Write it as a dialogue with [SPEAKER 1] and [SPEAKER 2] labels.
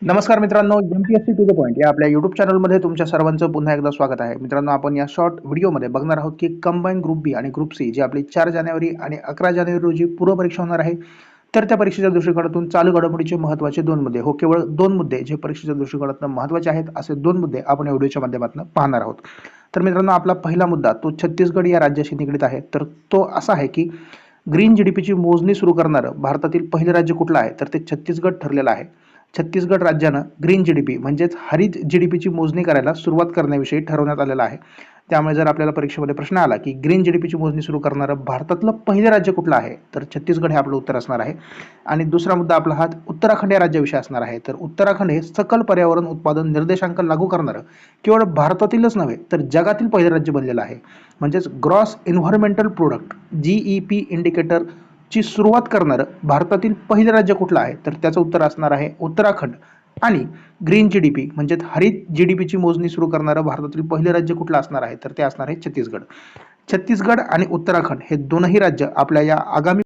[SPEAKER 1] नमस्कार मित्रांनो, MPSC to the point या आपल्या यूट्यूब चॅनलमध्ये तुमच्या सर्वांचं पुन्हा एकदा स्वागत आहे. मित्रांनो, आपण या शॉर्ट व्हिडिओमध्ये बघणार आहोत की कंबाईन ग्रुप बी आणि ग्रुप सी जी आपली 4 जानेवारी आणि 11 जानेवारी रोजी पूर्व परीक्षा होणार आहे. तर त्या परीक्षेच्या दृष्टिकोनातून चालू घडामोडीचे महत्त्वाचे 2 मुद्दे, हो केवळ 2 मुद्दे जे परीक्षेच्या दृष्टिकोनातून महत्त्वाचे आहेत, असे 2 मुद्दे आपण या व्हिडिओच्या माध्यमातून पाहणार आहोत. तर मित्रांनो, आपला पहिला मुद्दा तो छत्तीसगड या राज्याशी निगडीत आहे. तर तो असा आहे की ग्रीन जीडीपीची मोजणी सुरू करणारं भारतातील पहिलं राज्य कुठलं आहे? तर ते छत्तीसगड ठरलेलं आहे. छत्तीसगड राज्यानं ग्रीन जीडीपी म्हणजेच हरित जीडीपीची मोजणी करायला सुरुवात करण्याविषयी ठरवण्यात आलेलं आहे. त्यामुळे जर आपल्याला परीक्षेमध्ये प्रश्न आला की ग्रीन जीडीपीची मोजणी सुरू करणारं भारतातलं पहिलं राज्य कुठलं आहे? तर छत्तीसगड हे आपलं उत्तर असणार आहे. आणि दुसरा मुद्दा आपला हा उत्तराखंड या राज्याविषयी असणार आहे. तर उत्तराखंड हे सकल पर्यावरण उत्पादन निर्देशांक लागू करणारं केवळ भारतातीलच नव्हे तर जगातील पहिलं राज्य बनलेलं आहे. म्हणजेच gross environmental product GEP indicator ची सुरुवात करणारं भारतातील पहिलं राज्य कुठलं आहे? तर त्याचं उत्तर असणार आहे उत्तराखंड. आणि ग्रीन जीडीपी म्हणजेच हरित जीडीपीची मोजणी सुरू करणारं भारतातील पहिलं राज्य कुठलं असणार आहे? तर ते असणार आहे छत्तीसगड. छत्तीसगड आणि उत्तराखंड हे दोनही राज्य आपल्या या आगामी